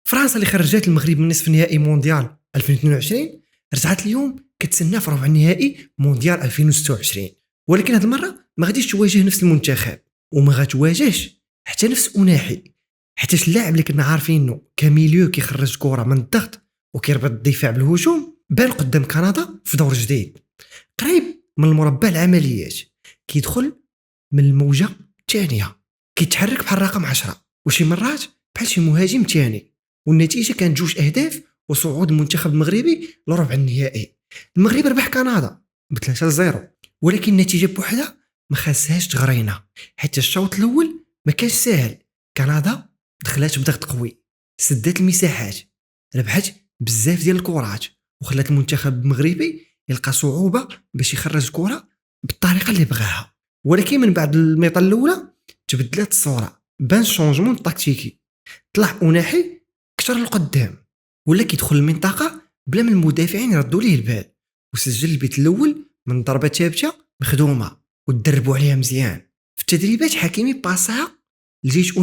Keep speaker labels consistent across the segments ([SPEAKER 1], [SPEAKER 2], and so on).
[SPEAKER 1] فرنسا اللي خرجت المغرب من نصف نهائي مونديال 2022 رجعت اليوم كتسنى في ربع النهائي مونديال 2026. ولكن هذه المره ما غاديش تواجه نفس المنتخب وما غتواجهش حتى نفس أناحي، حيت اللاعب اللي كنا عارفينه كميليو كيخرج كره من الضغط وكيربط الدفاع بالهجوم بان قدام كندا في دور جديد قريب من المربع العمليات، كيدخل من الموجه الثانيه، كيتحرك بحال رقم 10 وشي مرات بحال شي مهاجم ثاني. والنتيجه كانت 2 أهداف وصعود المنتخب المغربي لربع النهائي. المغرب ربح كندا ب3-0، ولكن النتيجه بوحدها ما خاصهاش تغرينا، حيت الشوط الاول ما كانش ساهل. كندا دخلات بضغط قوي، سدات المساحات، ربحت بزاف ديال الكرات وخلات المنتخب المغربي يلقى صعوبه باش يخرج الكره بالطريقه اللي بغاها. ولكن من بعد الميطه الاولى تبدلت الصوره، بان شونجمون تاكتيكي، طلع أناحي كثر القدام ولا كيدخل المنطقه بلا من المدافعين يردوا ليه البال، وسجل البيت الاول من ضربه ثابته مخدومه ودربوا عليها مزيان. في التدريبات حكيمي باسها لجيت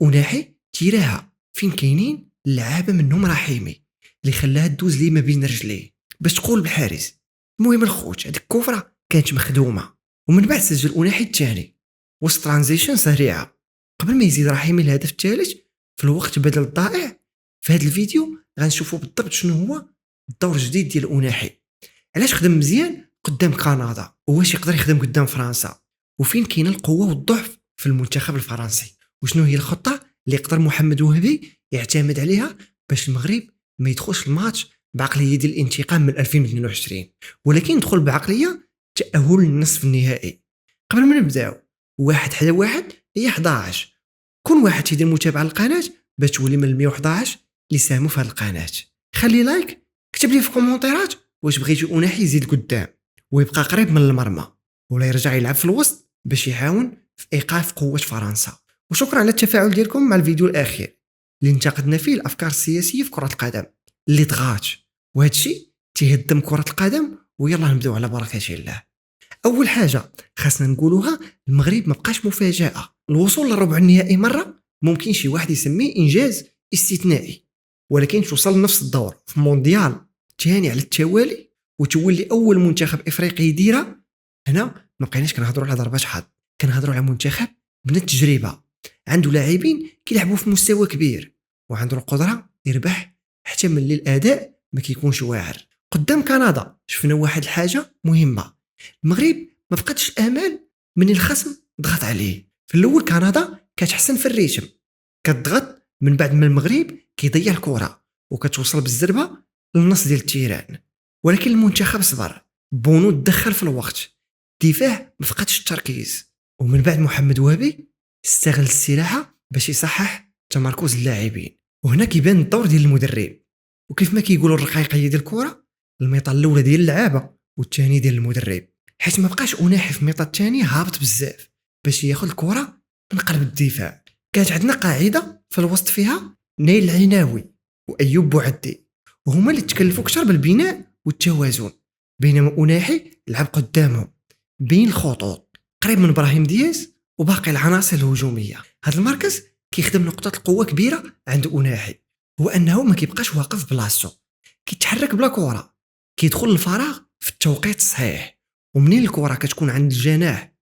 [SPEAKER 1] أناحي تيراها فين كاينين اللعابه منهم رحيمي اللي خلاها دوز ليه ما بين رجليه باش تقول بالحارس. المهم الخوت هذيك الكفره كانت مخدومه، ومن بعد سجل أناحي الثاني وسط ترانزيشن سريعه قبل ما يزيد رحيمي الهدف الثالث في الوقت بدل الضائع. في هذا الفيديو غنشوفوا بالضبط شنو هو الدور الجديد ديال أناحي، علاش خدم مزيان قدام كندا واش يقدر يخدم قدام فرنسا، وفين كاينه القوه والضعف في المنتخب الفرنسي، وشنو هي الخطه اللي يقدر محمد وهبي يعتمد عليها باش المغرب ما يدخلش الماتش بعقليه ديال الانتقام من 2022، ولكن يدخل بعقليه تاهل للنصف النهائي. قبل ما نبداو 1-1 هي 11، كون واحد تيدير متابعه للقناه باش تولي من 111 اللي ساهموا في هذه القناه. خلي لايك، كتب لي في كومونتيرات واش بغيتي أناحي يزيد قدام ويبقى قريب من المرمى ولا يرجع يلعب في الوسط باش يعاون في ايقاف قوه فرنسا. وشكرا على التفاعل ديالكم مع الفيديو الاخير اللي انتقدنا فيه الافكار السياسيه في كره القدم اللي طغات، وهذا الشيء تيهدم كره القدم. ويلا نبداو على بركه الله. اول حاجه خاصنا نقولوها، المغرب ما بقاش مفاجاه. الوصول للربع النهائي مره ممكن شي واحد يسميه انجاز استثنائي، ولكن توصل لنفس الدور في مونديال ثاني على التوالي وتولي اول منتخب افريقي يديرها، هنا ما بقيناش كنهضروا على ضربات حظ، كنهضروا على منتخب من التجربه عنده لاعبين كيلعبوا في مستوى كبير وعنده القدره يربح حتى ملي الاداء ما كيكونش واعر. قدام كندا شفنا واحد الحاجه مهمه، المغرب ما فقدش امل من الخصم ضغط عليه. في الاول كندا كتحسن في الريتم، كتضغط من بعد ما المغرب كيضيع الكره وكتوصل بالزربه للنص ديال التيران، ولكن المنتخب صبر. بونو تدخل في الوقت، الدفاع ما فقدش التركيز، ومن بعد محمد وهبي استغل السلاحه باش يصحح تمركز اللاعبين. وهنا كيبان الدور ديال المدرب، وكيف ما كيقولوا الرقيقيه ديال الكره الميطه الاولى ديال اللعابه والثاني ديال المدرب، حيت ما بقاش أناحي في الميطه الثانيه هابط بزاف باش ياخذ الكره من قلب الدفاع. كانت عندنا قاعده في الوسط فيها نايل العناوي وايوب بوعدي، وهما اللي تكلفوا اكثر بالبناء والتوازن، بينما أناحي لعب قدامهم بين الخطوط قريب من ابراهيم دياز وباقي العناصر الهجوميه. هذا المركز كيخدم نقطه القوه كبيره عند أناحي، هو انه ما كيبقاش واقف بلاصتو، كيتحرك بلا كره، كيدخل الفراغ في التوقيت الصحيح. ومنين الكره كتكون عند الجناح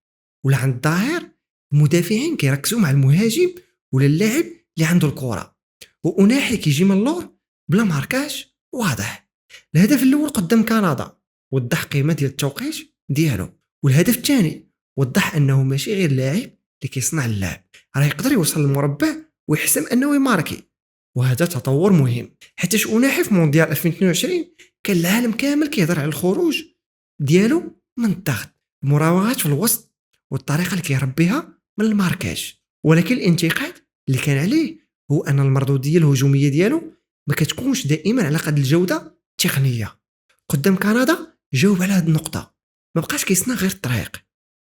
[SPEAKER 1] ولا عند الظهير، المدافعين كيركزوا مع المهاجم ولا اللاعب اللي عنده الكره، وأناحي كيجي من اللور بلا ماركاج واضح. الهدف الاول قدام كندا وضح قيمه ديال التوقيت ديالو، والهدف الثاني وضح انه ماشي غير لاعب اللي كيصنع اللعب، راه يقدر يوصل للمربع ويحسم انه يماركي. وهذا تطور مهم، حيت أناحي في مونديال 2022 كان العالم كامل كيهضر على الخروج ديالو من الضغط، المراوغات في الوسط والطريقه اللي كيربيها من الماركاج. ولكن الانتقاد اللي كان عليه هو ان المردوديه الهجوميه ديالو ما كتكونش دائما على قد الجوده التقنيه. قدام كندا جاوب على هذه النقطه، ما بقاش كيصنع غير الطريق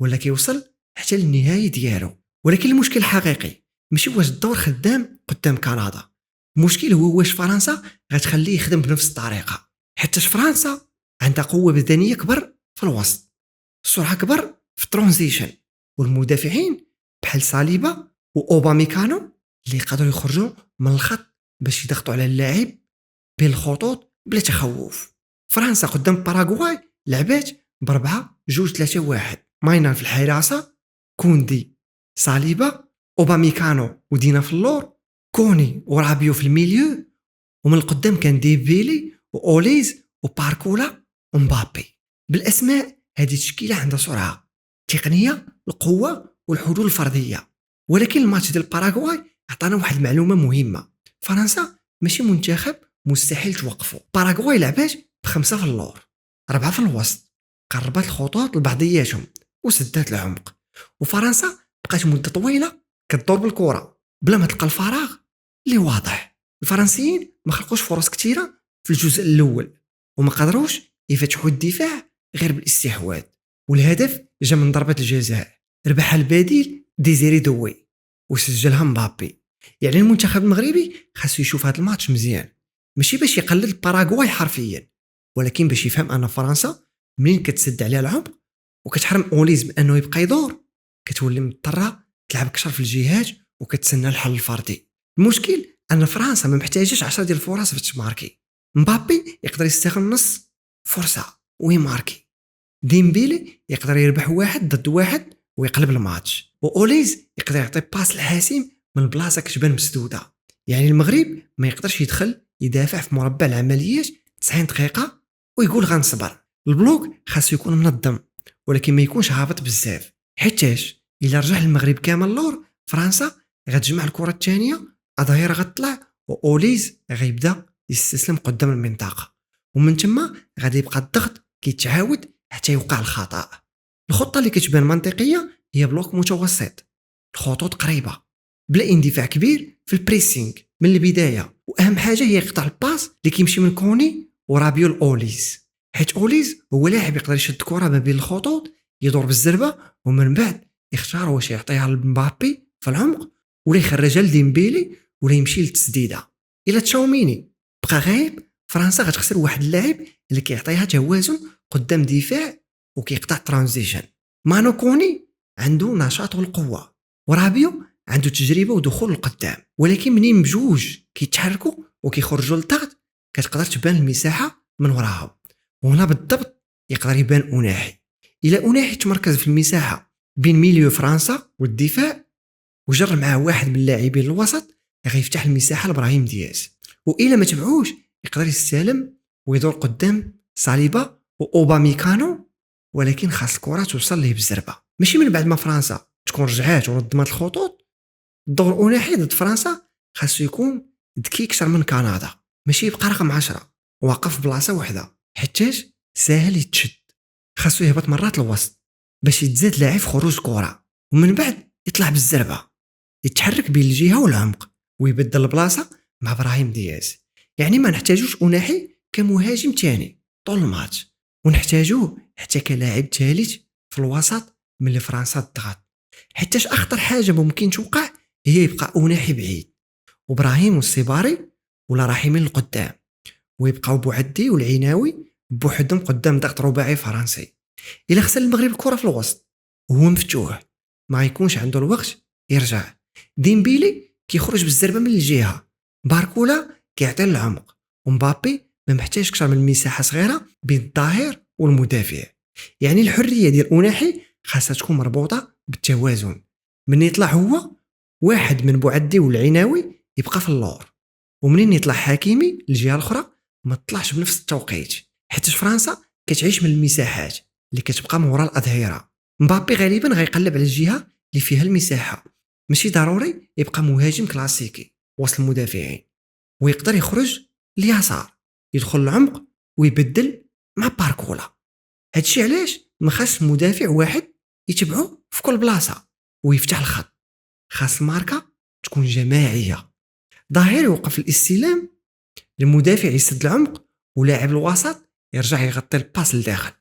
[SPEAKER 1] ولا كيوصل حتى للنهايه ديالو. ولكن المشكل الحقيقي ماشي واش الدور خدام قدام كندا، المشكل هو واش فرنسا غتخليه يخدم بنفس الطريقه، حتى فرنسا عندها قوه بدنيه كبر في الوسط، سرعه كبر في الترانزيشن، والمدافعين بحال صليبا واوباميكانو اللي يقدروا يخرجوا من الخط باش يضغطوا على اللاعب بين الخطوط بلا تخوف. فرنسا قدام باراغواي لعبات ب4-2-3-1. ماينان في الحراسه، كوندي، صاليبا، اوباميكانو ودينا في اللور، كوني ورابيو في الميليو، ومن القدام كان ديبيلي واوليز وباركولا ومبابي. بالاسماء هذه التشكيله عندها سرعه، تقنيه، القوه والحلول الفرديه. ولكن الماتش ديال باراغواي عطانا واحد المعلومه مهمه: فرنسا ماشي منتخب مستحيل توقفه. باراغواي لعبات ب5 في اللور، 4 في الوسط، قربت الخطوط لبعضياتهم وسدات العمق. وفرنسا بقات مده طويله كتدور بالكره بلا ما تلقى الفراغ اللي واضح. الفرنسيين ما خلقوش فرص كثيره في الجزء الاول، وما قدروش يفتحوا الدفاع غير بالاستحواذ. والهدف جا من ضربه الجزاء ربحها البديل ديزيري دوي وسجلها مبابي. يعني المنتخب المغربي خاصو يشوف هذا الماتش مزيان، ماشي باش يقلد باراغواي حرفيا، ولكن باش يفهم ان فرنسا منين كتسد عليها العمق وكتحرم اوليز من انه يبقى يدور، كتولي مضطره تلعب كثر في الجهات وكتسنى الحل الفردي. المشكل ان فرنسا ما محتاجاش 10 ديال الفرص باش تماركي. مبابي يقدر يستغل نص فرصه ويماركي، ديمبيلي يقدر يربح 1-1 ويقلب الماتش، واوليز يقدر يعطي باس الحاسم من البلاصه كتبان مسدوده. يعني المغرب ما يقدرش يدخل يدافع في مربع العمليات 90 دقيقه ويقول غنصبر. البلوك خاصو يكون منظم ولكن ما يكونش هابط بزاف، حيتاش الا رجع المغرب كامل لور فرنسا غتجمع الكره الثانيه، اظهير غتطلع واوليز غيبدا يستسلم قدام المنطقه، ومن ثم غادي يبقى الضغط كيتعاود حتى يوقع الخطا. الخطه اللي كتبان منطقيه هي بلوك متوسط، الخطوط قريبه بلا اندفاع كبير في البريسينغ من البدايه، واهم حاجه هي قطع الباس اللي كيمشي من كوني ورابيو الاوليز، حيت اوليز هو لاعب يقدر يشد الكره ما بين الخطوط، يدور بالزربه ومن بعد يختار واش يعطيها لمبابي في العمق ولا يخرجها لديمبيلي ولا يمشي للتسديده. الا تشاوميني بقى غايب فرنسا غتخسر واحد اللاعب اللي كيعطيها توازن قدام دفاع وكيقطع ترانزيشن. مانو كوني عنده نشاط والقوه، ورابيو عنده تجربه ودخول القدام، ولكن منين بجوج كيتحركوا وكيخرجوا للضغط كتقدر تبان المساحه من وراهم. وهنا بالضبط يقدر يبان اوناحي. الى اوناحي تمركز في المساحه بين ميليو فرنسا والدفاع وجر معاه واحد من اللاعبين الوسط غيفتح المساحه لابراهيم دياز، والا ما تبعوش يقدر يستلم ويدور قدام صاليبا واوباميكانو، ولكن خاص الكره توصل ليه بالزربه، ماشي من بعد ما فرنسا تكون رجعات ونظمت الخطوط. الدور الاوناحي ضد فرنسا خاصو يكون ذكي اكثر من كندا، ماشي يبقى رقم 10 واقف بلاصه واحده حيتاش ساهل يتشد. خاصو يهبط مرات الوسط باش يتزاد لاعب في خروج الكره، ومن بعد يطلع بالزربه يتحرك بين الجهه والعمق ويبدل البلاصه مع ابراهيم دياز. يعني ما نحتاجوش اوناحي كمهاجم ثاني طول الماتش، ونحتاجوه حتى كلاعب ثالث في الوسط ملي فرنسا تضغط، حيتاش اخطر حاجه ممكن توقع هي يبقى اوناحي بعيد وابراهيم والسيباري ولا راحمين القدام، ويبقاو بوعدي والعيناوي بوحدهم قدام ضغط رباعي فرنسي. الا خسر المغرب الكره في الوسط وهو مفتوح ما يكونش عنده الوقت يرجع، ديمبيلي كيخرج بالزربه من الجهه، باركولا كيعطي العمق، ومبابي ما محتاج اكثر من مساحه صغيره بين الظاهر والمدافع. يعني الحريه ديال اوناحي خاصها تكون مربوطه بالتوازن، من يطلع هو واحد من بوعدي والعناوي يبقى في اللور، ومنين يطلع حكيمي الجهه الاخرى ما تطلعش بنفس التوقيت، حيت فرنسا كتعيش من المساحات اللي كتبقى من وراء الاظهره. مبابي غالبا غيقلب على الجهه اللي فيها المساحه، ماشي ضروري يبقى مهاجم كلاسيكي وسط المدافعين، ويقدر يخرج اليسار يدخل العمق ويبدل مع باركولا. هادشي علاش ما خاص مدافع واحد يتبعو في كل بلاصه ويفتح الخط، خاص الماركه تكون جماعيه، ظهير يوقف الاستلام، المدافع يسد العمق، ولاعب الوسط يرجع يغطي الباس لداخل.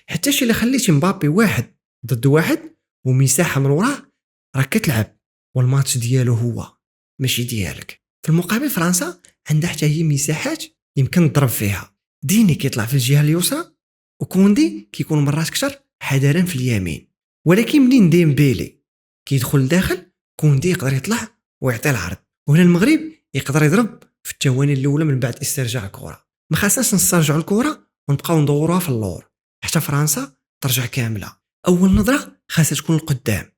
[SPEAKER 1] حتى الا خليتي مبابي 1-1 ومساحه من وراه راه كتلعب والماتش ديالو هو ماشي ديالك. في المقابل فرنسا عندها حتى هي مساحات يمكن تضرب فيها، ديني كيطلع في الجهه اليسرى وكوندي كيكون مرات كثر حذرا في اليمين، ولكن منين ديمبيلي كيدخل داخل كوندي يقدر يطلع ويعطي العرض، وهنا المغرب يقدر يضرب في الثواني الاولى من بعد استرجاع الكره. ما خاصناش نسترجعوا الكره ونبقاو ندوروها في اللور حتى فرنسا ترجع كامله. اول نظره خاصها تكون القدام،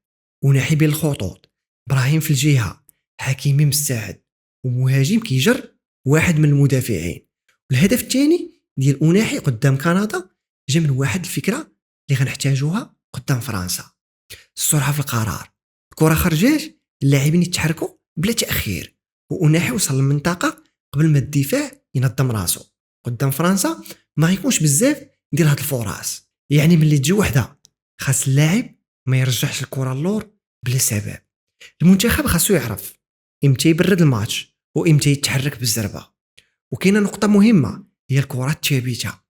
[SPEAKER 1] وناحي بين الخطوط، ابراهيم في الجهه، حكيمي مستعد، ومهاجم كيجر واحد من المدافعين. والهدف الثاني ديال اوناحي قدام كندا جا من واحد الفكره اللي غنحتاجوها قدام فرنسا: السرعه في القرار. الكره خرجات، اللاعبين يتحركوا بلا تاخير، واوناحي وصل للمنطقه قبل ما الدفاع ينظم راسو. قدام فرنسا ما غيكونش بزاف ديال هاد الفرص، يعني ملي تجي وحده خاص اللاعب ما يرجعش الكره اللور بلا سبب. المنتخب خاصو يعرف امتى يبرد الماتش وامتى يتحرك بالزربه. وكاينه نقطه مهمه هي الكرات الثابته.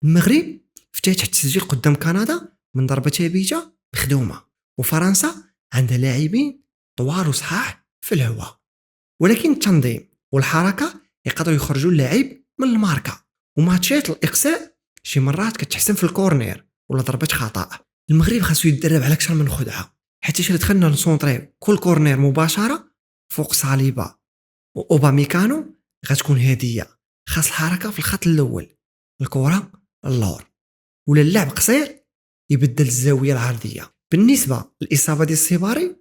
[SPEAKER 1] المغرب افتتح التسجيل قدام كندا من ضربه ثابته مخدومه، وفرنسا عندها لاعبين طوال وصحاح في الهواء، ولكن التنظيم والحركه يقدروا يخرجوا اللاعب من الماركه. وماتشات الاقصاء شي مرات كتحسن في الكورنير ولا ضربه خطا. المغرب خاصو يتدرب على اكثر من خدعه، حتى الا دخلنا نسونطريو كل كورنير مباشره فوق صليبه واوباميكانو غتكون هديه. خاص الحركه في الخط الاول، الكره اللور، ولا اللعب قصير يبدل الزاويه العرضيه. بالنسبه للاصابه ديال السيباري،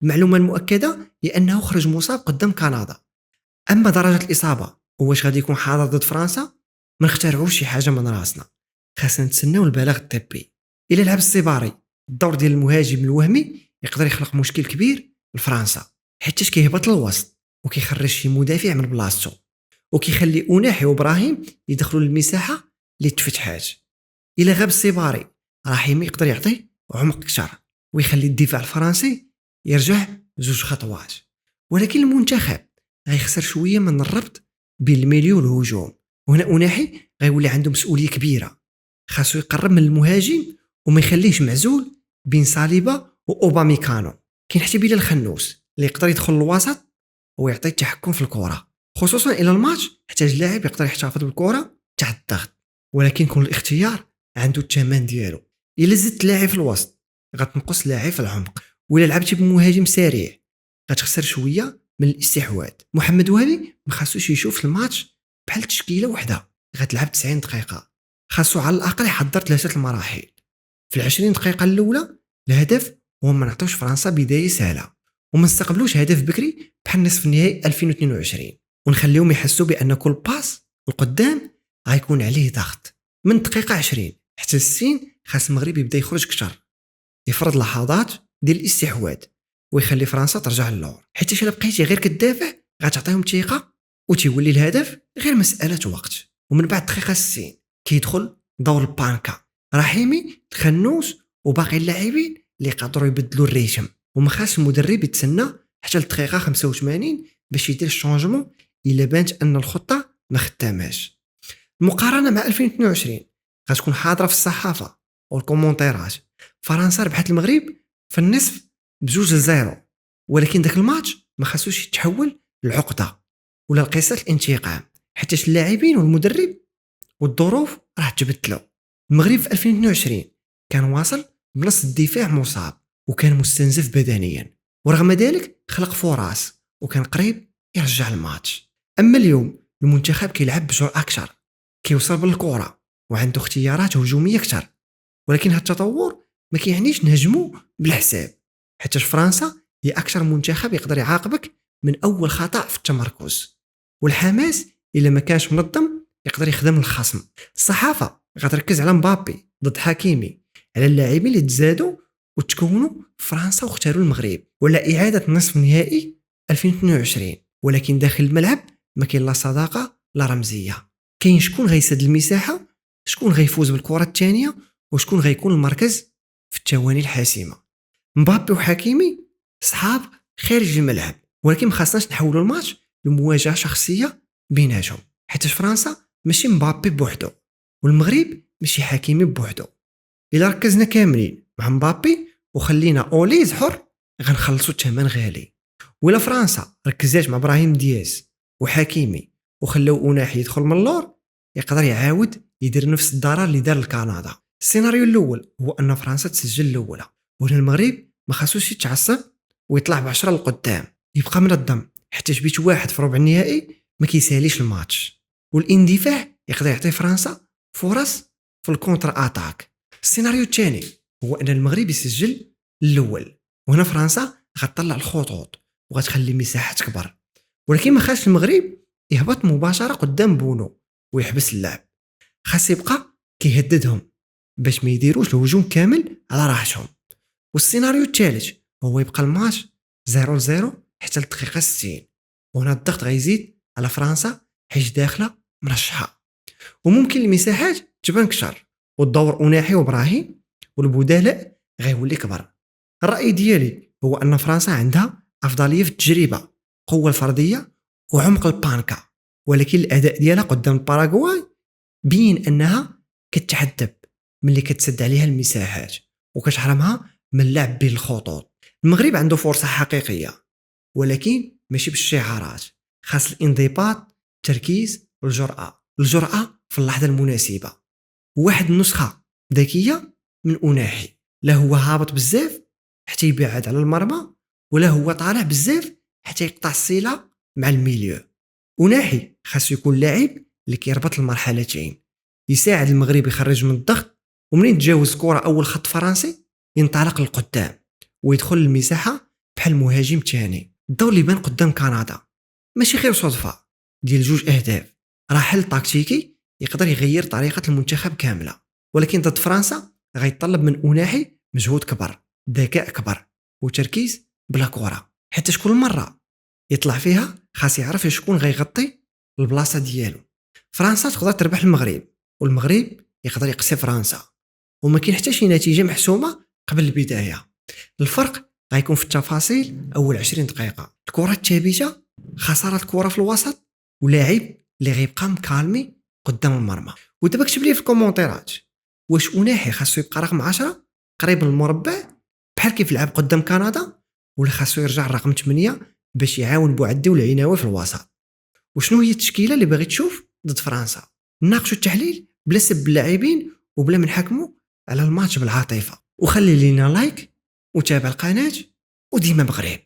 [SPEAKER 1] المعلومه المؤكده هي انه خرج مصاب قدام كندا. اما درجه الاصابه واش غادي يكون حاضر ضد فرنسا، ما نخترعوش شي حاجه من راسنا، خاصنا نتسناو البلاغ الطبي. الا لعب السيباري الدور ديال المهاجم الوهمي يقدر يخلق مشكل كبير لفرنسا، حيت كيهبط للوسط وكيخرج شي مدافع من بلاصتو، وكيخلي اوناحي وابراهيم يدخلوا للمساحه اللي تفتحات. الا غاب السيباري رحيمي يقدر يعطي عمق اكثر ويخلي الدفاع الفرنسي يرجع 2 خطوات. ولكن المنتخب غيخسر شويه من الربط بين الميليو والهجوم، وهنا اوناحي غيولي عنده مسؤوليه كبيره. خاصو يقرب من المهاجم وما يخليهش معزول بين صليبه واوباميكانو. كاين حتى بلال الخنوس اللي يقدر يدخل للوسط ويعطي التحكم في الكره، خصوصا الى الماتش يحتاج لاعب يقدر يحتفظ بالكره تحت الضغط. ولكن كل الاختيار عنده الثمن ديالو. الا زدت لاعب في الوسط غتنقص لاعب في العمق، ولا لعبتي بمهاجم سريع غتخسر شويه من الاستحواذ. محمد وهبي ما خاصوش يشوف الماتش بحال تشكيله وحده غتلعب 90 دقيقه، خاصو على الاقل يحضر 3 المراحل. في 20 دقيقه الاولى الهدف هو ما نعطيوش فرنسا بدايه سهله، وما نستقبلوش هدف بكري بحال نصف النهائي 2022، ونخليهم يحسوا بان كل باس القدام غيكون عليه ضغط. من دقيقه 20 حتى 60 خاص المغرب يبدا يخرج كثر، يفرض لحظات ديال الاستحواذ ويخلي فرنسا ترجع للور. حيت الا بقيتي غير كتدافع غتعطيهم ثقه وتيولي الهدف غير مساله وقت. ومن بعد دقيقه 60 كيدخل دور البانكا، رحيمي، الخنوس وباقي اللاعبين اللي يقدروا يبدلوا الريتم. وما خاص المدرب يتسنى حتى الدقيقه 85 باش يدير الشونجمون الا بانت ان الخطه ما خداماش. المقارنه مع 2022 غتكون حاضره في الصحافه والكومونتيرات. فرنسا ربحت المغرب في النصف ب2-0، ولكن داك الماتش ما خاصوش يتحول لعقده ولا لقصه الانتقام، حيت اللاعبين والمدرب والظروف راه تبدلوا. المغرب في 2022 كان واصل بنص الدفاع مصاب وكان مستنزف بدنيا، ورغم ذلك خلق فرص وكان قريب يرجع الماتش. اما اليوم المنتخب كيلعب بجرأة اكثر، كيوصل بالكره وعنده اختيارات هجوميه اكثر، ولكن هذا التطور ما كيعنيش نهجموا بالحساب، حيت فرنسا هي اكثر منتخب يقدر يعاقبك من اول خطا في التمركز. والحماس الا ما كانش منظم يقدر يخدم الخصم. الصحافه غتركز على مبابي ضد حكيمي، على اللاعبين اللي تزادوا وتكونوا فرنسا واختاروا المغرب، ولا اعاده نصف نهائي 2022، ولكن داخل الملعب ما كاين لا صداقه لا رمزيه. كاين شكون غيسد المساحه، شكون غيفوز بالكره الثانيه، وشكون غيكون المركز في الثواني الحاسمه. مبابي وحكيمي صحاب خارج الملعب، ولكن ما خاصناش نحولوا الماتش لمواجهه شخصيه بيناتهم، حيت فرنسا ماشي مبابي بوحدو والمغرب ماشي حكيمي بوحدو. الا ركزنا كاملين مع مبابي وخلينا اوليز حر غنخلصوا الثمن غالي. ولا فرنسا ركزات مع ابراهيم دياز وحكيمي وخلاو اوناحي يدخل من اللور يقدر يعاود يدير نفس الضرر اللي دار لكندا. السيناريو الاول هو ان فرنسا تسجل الاولى، وهنا المغرب ما خاصوش يتعصب ويطلع ب10 لقدام، يبقى منظم حتى جبيت واحد في ربع النهائي ما كيساليش الماتش، والاندفاع يقدر يعطي فرنسا فرص في الكونتر اتاك. السيناريو الثاني هو ان المغرب يسجل الاول، وهنا فرنسا غتطلع الخطوط وغتخلي مساحات كبر، ولكن ما خاصش المغرب يهبط مباشره قدام بونو ويحبس اللعب. خاص يبقى كيهددهم باش ما يديروش الهجوم كامل على راحتهم. والسيناريو الثالث هو يبقى الماتش 0-0 حتى الدقيقه 60، وهنا الضغط غيزيد على فرنسا حيت داخله مرشحه، وممكن المساحات تبان كثر والدور اناحي وابراهيم والبدلاء غيولي كبر. الراي ديالي هو ان فرنسا عندها افضليه في التجربه، قوه الفرديه وعمق البانكا، ولكن الاداء ديالها قدام الباراغواي بين انها كتعذب ملي كتسد عليها المساحات وكتحرمها من اللعب بين الخطوط. المغرب عنده فرصه حقيقيه، ولكن ماشي بالشعارات، خاص الانضباط، التركيز والجرأة في اللحظه المناسبه. واحد النسخه ذكيه من اناحي، لا هو هابط بزاف حتى يبعد على المرمى، ولا هو طالع بزاف حتى يقطع الصله مع الميليو. اناحي خاصو يكون لاعب اللي كيربط المرحلتين، يساعد المغرب يخرج من الضغط، ومنين تجاوز كرة اول خط فرنسي ينطلق للقدام ويدخل المساحه بحال مهاجم ثاني. الضوء اللي بان قدام كندا ماشي غير صدفه ديال جوج اهداف، راه حل تكتيكي يقدر يغير طريقه المنتخب كامله، ولكن ضد فرنسا غيطلب من اناحي مجهود كبر، ذكاء كبر، وتركيز بلا كره، حتى كل مره يطلع فيها خاص يعرف شكون غيغطي البلاصه ديالو. فرنسا تقدر تربح المغرب، والمغرب يقدر يقصي فرنسا، وما كاين حتى شي نتيجه محسومه قبل البدايه. الفرق غيكون في التفاصيل اول 20 دقيقه، الكره الثابته، خساره الكره في الوسط، ولاعب اللي غيبقى مكالمي قدام المرمى. ودابا كتب لي في الكومونتيرات واش اناحي خاصو يبقى رقم 10 قريب من المربع بحال كيف لعب قدام كندا، ولا خاصو يرجع لرقم 8 باش يعاون بوعدي والعناوي في الوسط. وشنو هي التشكيله اللي باغي تشوف ضد فرنسا؟ ناقشوا التحليل بلا سب اللاعبين وبلا ما نحكموا على الماتش بالعاطفه. وخلي لينا لايك وتابع القناه، وديما مغرب.